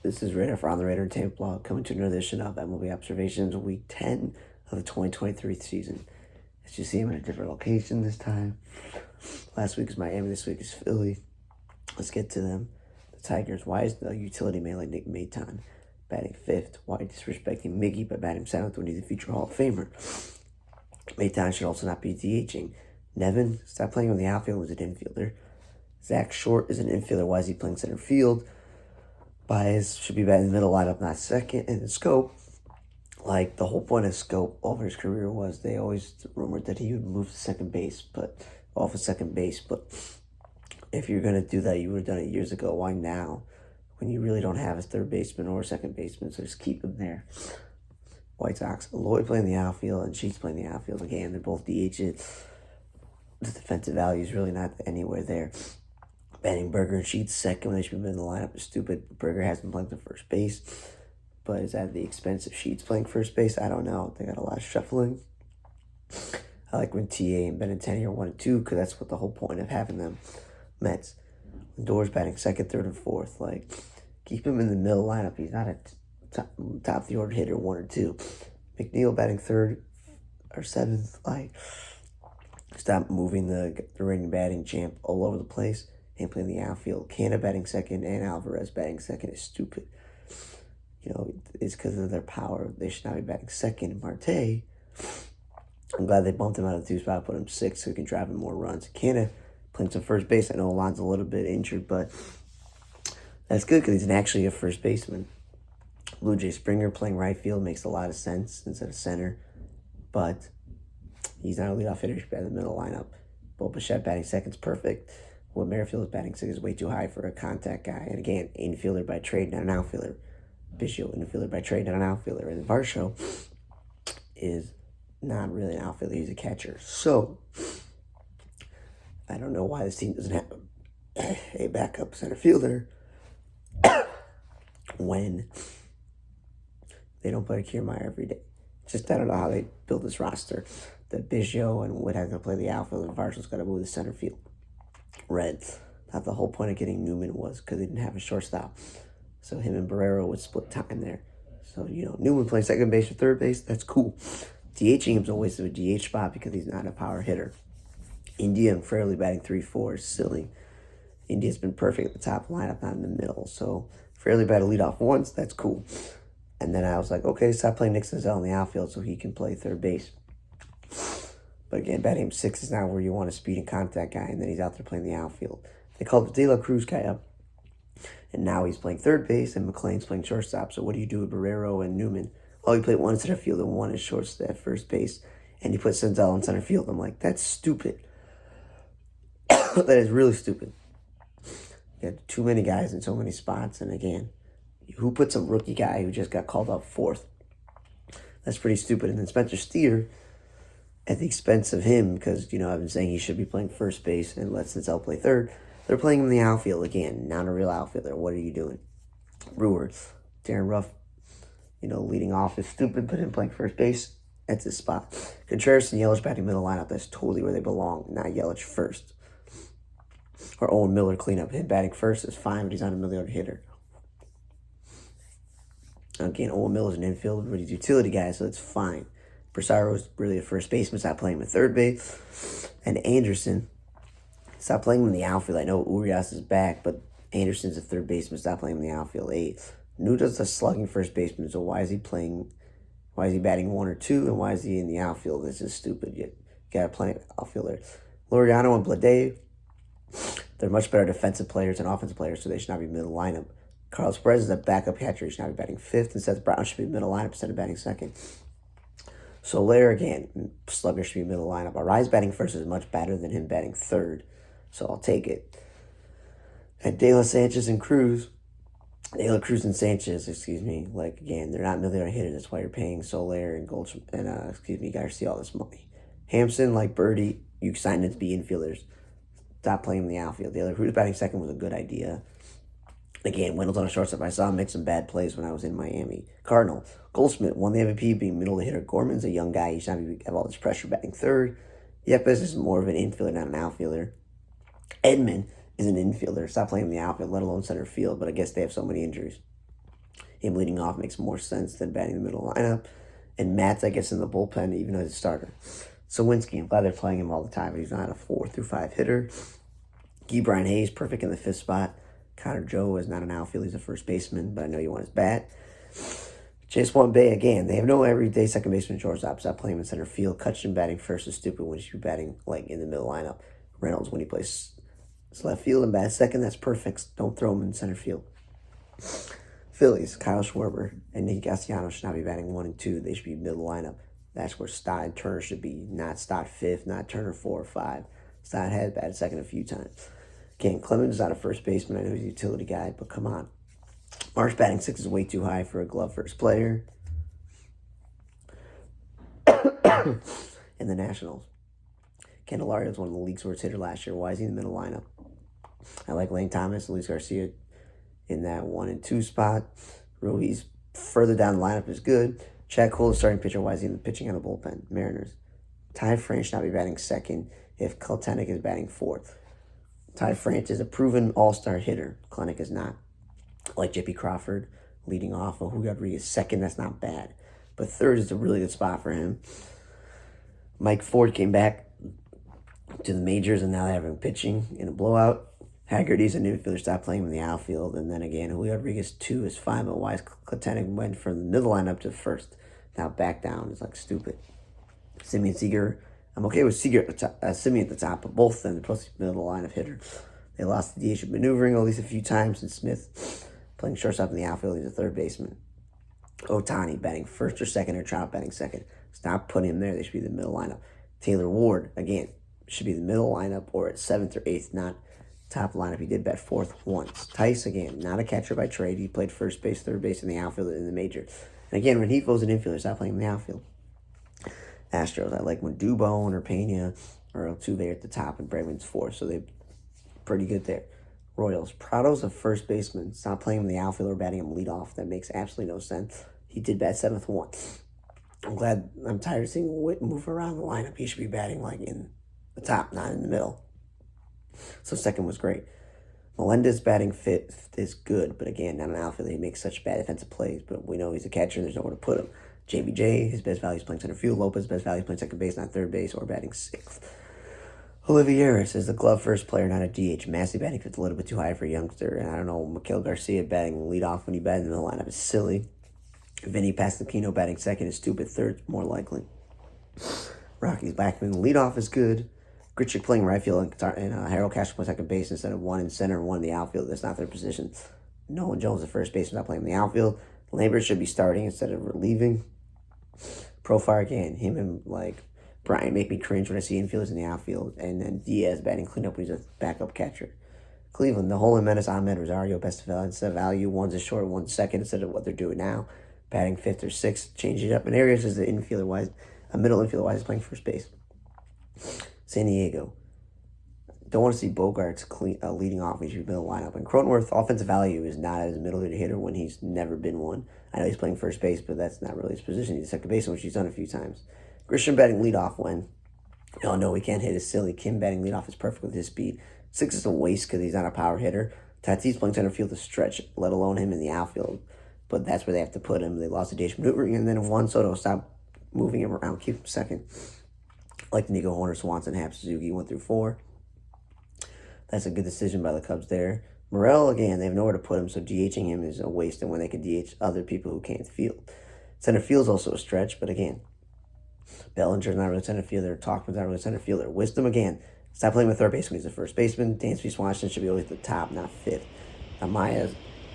This is Radar for On the Radar Entertainment Blog, coming to another edition of MLB Observations, Week 10 of the 2023 season. As you see, I'm in a different location this time. Last week is Miami, this week is Philly. Let's get to them. The Tigers, why is the utility man like Nick Maton batting fifth? Why disrespecting Miggy by batting seventh when he's a future Hall of Famer? Maton should also not be DHing. Nevin, stop playing on the outfield, was an infielder. Zach Short is an infielder. Why is he playing center field? Baez should be batting in the middle lineup, not second. And Scope, like the whole point of Scope over his career was they always rumored that he would move to second base, but off of second base. But if you're going to do that, you would have done it years ago. Why now? When you really don't have a third baseman or a second baseman, so just keep him there. White Sox, Lloyd playing the outfield and Sheets playing the outfield. Again, they're both DH'd. The defensive value is really not anywhere there. Batting Berger and Sheets second when they should be in the lineup is stupid. Berger has been playing the first base, but is that the expense of Sheets playing first base? I don't know. They got a lot of shuffling. I like when TA and Benintendi are 1 and 2 because that's what the whole point of having them. Mets, Doors batting second, third, and fourth. Like, keep him in the middle lineup. He's not a top of the order hitter 1 or 2. McNeil batting third or seventh. Like, stop moving the reigning batting champ all over the place and playing the outfield. Canna batting second and Alvarez batting second is stupid. You know, it's because of their power. They should not be batting second. Marte, I'm glad they bumped him out of the 2 spot, put him 6 so he can drive in more runs. Canna playing some first base. I know Alon's a little bit injured, but that's good because he's actually a first baseman. Blue Jay Springer playing right field makes a lot of sense instead of center, but he's not a leadoff hitter. He should be in the middle lineup. Bo Bichette batting second is perfect. What Merrifield is batting six is way too high for a contact guy. And again, infielder by trade, not an outfielder. Biggio, infielder by trade, not an outfielder. And Varsho is not really an outfielder. He's a catcher. So, I don't know why this team doesn't have a backup center fielder when they don't play Kiermaier every day. Just, I don't know how they build this roster. That Biggio and Wood has to play the outfield, and Varsho's got to move the center field. Reds. Thought the whole point of getting Newman was because they didn't have a shortstop. So him and Barrero would split time there. So, you know, Newman playing second base or third base, that's cool. DHing him's a waste of a DH spot because he's not a power hitter. India and Fairley batting 3-4 is silly. India's been perfect at the top lineup, not in the middle. So Fairley batted leadoff once, that's cool. And then I was like, okay, stop playing Nick Senzel in the outfield so he can play third base. But again, batting him 6 is not where you want a speed and contact guy, and then he's out there playing the outfield. They called the De La Cruz guy up, and now he's playing third base, and McLean's playing shortstop. So what do you do with Barrero and Newman? Oh, he played one center field and one at shortstop at first base, and he put Senzel in center field. I'm like, that's stupid. That is really stupid. You got too many guys in so many spots, and again, who puts a rookie guy who just got called up fourth? That's pretty stupid. And then Spencer Steer, at the expense of him, because, you know, I've been saying he should be playing first base and let Senzel play third. They're playing him in the outfield again, not a real outfielder. What are you doing? Brewers, Darren Ruff, you know, leading off is stupid, but him playing first base, that's his spot. Contreras and Yelich batting middle lineup, that's totally where they belong, not Yelich first. Or Owen Miller cleanup, him batting first is fine, but he's not a middle order hitter. Again, Owen Miller's an infielder, but he's a utility guy, so it's fine. Brasaro's really a first baseman. Stop playing him at third base. And Anderson, stop playing him in the outfield. I know Urias is back, but Anderson's a third baseman. Stop playing him in the outfield. 8. Nuda's a slugging first baseman, so why is he playing? Why is he batting 1 or 2, and why is he in the outfield? This is stupid. You got plenty of outfielders. Laureano and Blade, they're much better defensive players than offensive players, so they should not be middle lineup. Carlos Perez is a backup catcher. He should not be batting 5th, and Seth Brown should be middle lineup instead of batting 2nd. Soler, again, slugger should be middle lineup. Arraez batting first is much better than him batting 3rd, so I'll take it. And De La Cruz and Sanchez, like, again, they're not middle hitters. That's why you're paying Soler and Goldschmidt and, Garcia all this money. Hampson, like Birdie, you signed them to be infielders. Stop playing in the outfield. De La Cruz batting second was a good idea. Again, Wendell's on a shortstop. I saw him make some bad plays when I was in Miami. Cardinal, Goldschmidt won the MVP being middle hitter. Gorman's a young guy. He should not have all this pressure batting 3rd. Yepes is more of an infielder, not an outfielder. Edman is an infielder. Stop playing in the outfield, let alone center field, but I guess they have so many injuries. Him leading off makes more sense than batting the middle lineup. And Matt's, I guess, in the bullpen, even as a starter. Sawinski, I'm glad they're playing him all the time, but he's not a 4 through 5 hitter. Brian Hayes, perfect in the 5th spot. Connor Joe is not an outfield. He's a first baseman, but I know you want his bat. Jason Bay, again, they have no everyday second baseman shortstop. Stop playing him in center field. Cutchin batting first is stupid when he should be batting like in the middle lineup. Reynolds, when he plays left field and bats second, that's perfect. Don't throw him in center field. Phillies, Kyle Schwarber and Nick Castellanos should not be batting 1 and 2. They should be middle lineup. That's where Stott and Turner should be, not Stott 5th, not Turner 4 or 5. Stott has batted second a few times. Again, Clemens is not a first baseman. I know he's a utility guy, but come on. Marsh batting 6 is way too high for a glove first player. In the Nationals, Candelario is one of the league's worst hitter last year. Why is he in the middle lineup? I like Lane Thomas, Luis Garcia in that 1 and 2 spot. Ruiz further down the lineup is good. Chad Cole is starting pitcher. Why is he pitching on the bullpen? Mariners. Ty France should not be batting second if Kelenic is batting 4th. Ty France is a proven all-star hitter. Kelenic is not. Like J.P. Crawford leading off. Julio Rodriguez second, that's not bad. But 3rd is a really good spot for him. Mike Ford came back to the majors, and now they have him pitching in a blowout. Haggerty's an infielder, stopped playing him in the outfield. And then again, Julio Rodriguez 2 is fine, but why is Kelenic went from the middle lineup to 1st? Now back down. It's like stupid. Simeon Seager. I'm okay with Seager at the top, Simeon at the top, but both of them, they're supposed to be middle line of hitter. They lost the DH maneuvering at least a few times, and Smith playing shortstop in the outfield. He's a 3rd baseman. Otani batting 1st or 2nd, or Trout batting 2nd. Stop putting him there. They should be the middle lineup. Taylor Ward, again, should be the middle lineup or at 7th or 8th, not top lineup. He did bat 4th once. Tice, again, not a catcher by trade. He played first base, 3rd base in the outfield in the major. And again, when Renifro's an infielder, stop playing in the outfield. Astros, I like when Dubon or Pena or Altuve at the top and Bregman's 4th, so they're pretty good there. Royals, Prado's a first baseman. Stop playing him in the outfield or batting him leadoff. That makes absolutely no sense. He did bat 7th once. I'm tired of seeing Witt move around the lineup. He should be batting like in the top, not in the middle. So 2nd was great. Melendez batting 5th is good, but again, not an outfielder. He makes such bad defensive plays, but we know he's a catcher and there's nowhere to put him. JBJ, his best value is playing center field. Lopez, best value is playing second base, not 3rd base, or batting 6th. Olivieras is the glove first player, not a DH. Massey batting 5th, a little bit too high for a youngster. And I don't know, Miguel Garcia batting leadoff when he batted in the lineup is silly. Vinny Pasquantino batting 2nd is stupid. 3rd, more likely. Rockies Blackman, leadoff is good. Gritchick playing right field and Harold Castro playing second base instead of 1 in center and 1 in the outfield. That's not their position. Nolan Jones, the first baseman, not playing in the outfield. Lambert should be starting instead of relieving. Profile again, him and like Brian make me cringe when I see infielders in the outfield. And then Diaz batting cleanup when he's a backup catcher. Cleveland, the whole Menace, Ahmed, Rosario, best of value. One's a short, one's second instead of what they're doing now. Batting 5th or 6th, change it up. And Arias is the infielder wise, a middle infielder wise, playing first base. San Diego. Don't want to see Bogarts leading off when he should be middle lineup. And Cronenworth, offensive value is not as a middle hitter when he's never been one. I know he's playing first base, but that's not really his position. He's a second baseman, which he's done a few times. Grisham batting leadoff when we all know he can't hit is silly. Kim batting leadoff is perfect with his speed. 6 is a waste because he's not a power hitter. Tatis playing center field to stretch, let alone him in the outfield. But that's where they have to put him. They lost to DH maneuvering, and then Juan Soto stopped moving him around, keep him 2nd. Like Nico Horner, Swanson, Happ, Suzuki 1 through 4. That's a good decision by the Cubs there. Morel, again, they have nowhere to put him, so DHing him is a waste and when they could DH other people who can't field. Center field's also a stretch, but again, Bellinger's not really center fielder. Talkman's not really center fielder. Wisdom, again, stop playing with 3rd base when he's a first baseman. Dansby Swanson should be always at the top, not 5th. Amaya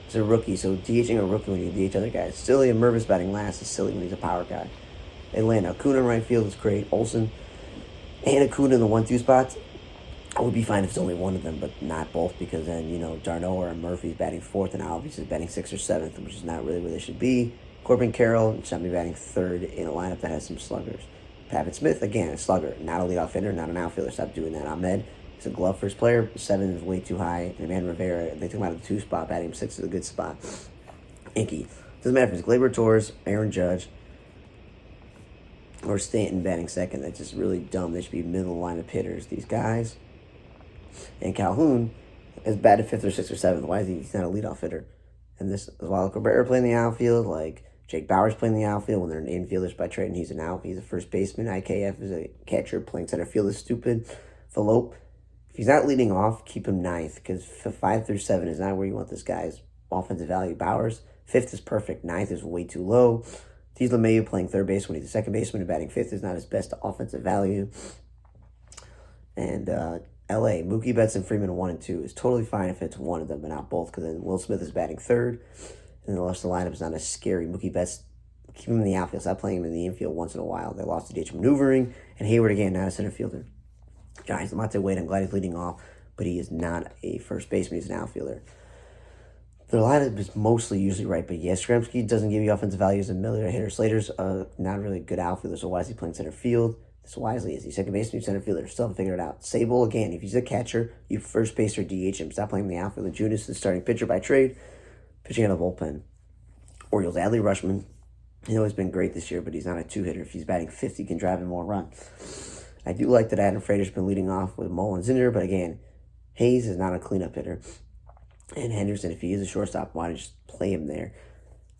is a rookie, so DHing a rookie when you DH other guys. Silly and Mervis batting last is silly when he's a power guy. Atlanta, Acuna in right field is great. Olsen and Acuna in the 1-2 spots. I would be fine if it's only one of them, but not both, because then, Darno or Murphy's batting 4th and Alves is batting 6th or 7th, which is not really where they should be. Corbin Carroll should be batting 3rd in a lineup that has some sluggers. Pavitt Smith, again, a slugger, not a leadoff hitter, not an outfielder. Stop doing that. Ahmed is a glove first player. 7 is way too high. And Eman Rivera, they took him out of the 2 spot, batting him 6 is a good spot. Inky. Doesn't matter if it's Gleyber Torres, Aaron Judge, or Stanton batting 2nd. That's just really dumb. They should be middle lineup hitters. These guys. And Calhoun is batted 5th or 6th or 7th. Why is he? He's not a leadoff hitter. And this, while Cabrera playing the outfield, like Jake Bauer's playing the outfield when they're in infielders by trade and he's an out. He's a first baseman. IKF is a catcher playing center field is stupid. Philop, if he's not leading off, keep him ninth because 5 through 7 is not where you want this guy's offensive value. Bowers, 5th is perfect. 9th is way too low. Tees LeMahieu playing third base when he's a second baseman and batting 5th is not his best offensive value. And LA, Mookie Betts and Freeman 1 and 2 is totally fine if it's one of them, but not both, because then Will Smith is batting third. And the rest of the lineup is not as scary. Mookie Betts, keep him in the outfield. Stop playing him in the infield once in a while. They lost to DH maneuvering. And Hayward again, not a center fielder. Giants, Lamonte Wade, I'm glad he's leading off, but he is not a first baseman. He's an outfielder. Their lineup is mostly usually right, but yes, Skremski doesn't give you offensive value as a Miller hitter. Slater's not really a good outfielder, so why is he playing center field? This Wisely is he second baseman, center fielder. Still haven't figured it out. Sable, again, if he's a catcher, you first base or DH him. Stop playing in the outfield. Junis is the starting pitcher by trade, pitching out of the bullpen. Orioles, Adley Rutschman. He's always been great this year, but he's not a two-hitter. If he's batting 50, he can drive in more runs. I do like that Adam Frater's been leading off with Mullins in there, but again, Hayes is not a cleanup hitter. And Henderson, if he is a shortstop, why don't you just play him there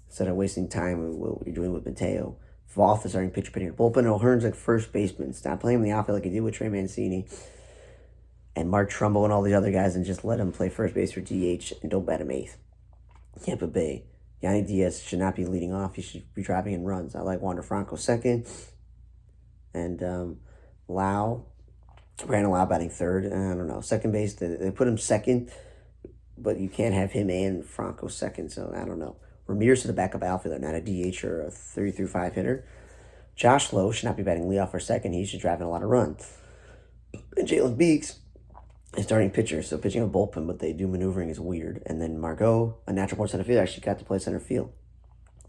instead of wasting time with what you're doing with Mateo? Voth is starting pitcher, pitching the bullpen. O'Hearn's like first baseman. Stop playing him in the outfield like he did with Trey Mancini and Mark Trumbo and all these other guys and just let him play first base or DH and don't bat him 8th. Tampa Bay, Yanni Diaz should not be leading off. He should be driving in runs. I like Wander Franco second. And Brandon Lau batting third. I don't know. Second base, they put him second, but you can't have him and Franco second, so I don't know. Ramirez to the backup outfielder, not a DH or a 3 through 5 hitter. Josh Lowe should not be batting leadoff for second. He should drive in a lot of runs. And Jalen Beeks is starting pitcher, so pitching a bullpen, but they do maneuvering is weird. And then Margot, a natural born center fielder, actually got to play center field.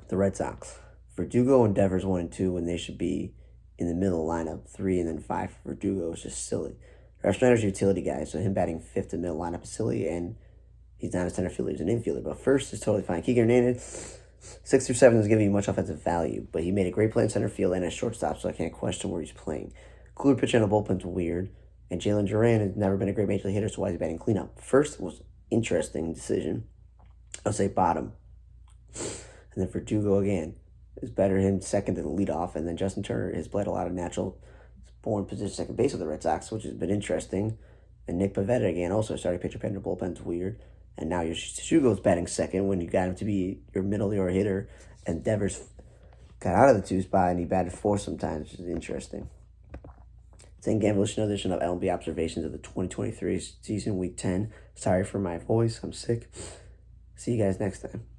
The Red Sox. Verdugo and Devers 1 and 2 when they should be in the middle lineup. 3 and then 5 for Verdugo is just silly. Ralph Schneider's a utility guy, so him batting 5th in middle lineup is silly, and he's not a center fielder, he's an infielder. But first is totally fine. Keegan Hernandez, 6 through 7 is giving you much offensive value, but he made a great play in center field and a shortstop, so I can't question where he's playing. Kluber pitching on the bullpen's weird, and Jalen Duran has never been a great major league hitter, so why is he batting cleanup? First was interesting decision. I'll say bottom. And then Verdugo again is better him second than leadoff, and then Justin Turner has played a lot of natural born position second base with the Red Sox, which has been interesting. And Nick Pivetta again, also starting pitcher, pitching the bullpen's weird. And now Hugo's batting second when you got him to be your middle order hitter. And Devers got out of the 2 spot and he batted 4 sometimes, which is interesting. Thank you for listening to edition of MLB Observations of the 2023 season, Week 10. Sorry for my voice. I'm sick. See you guys next time.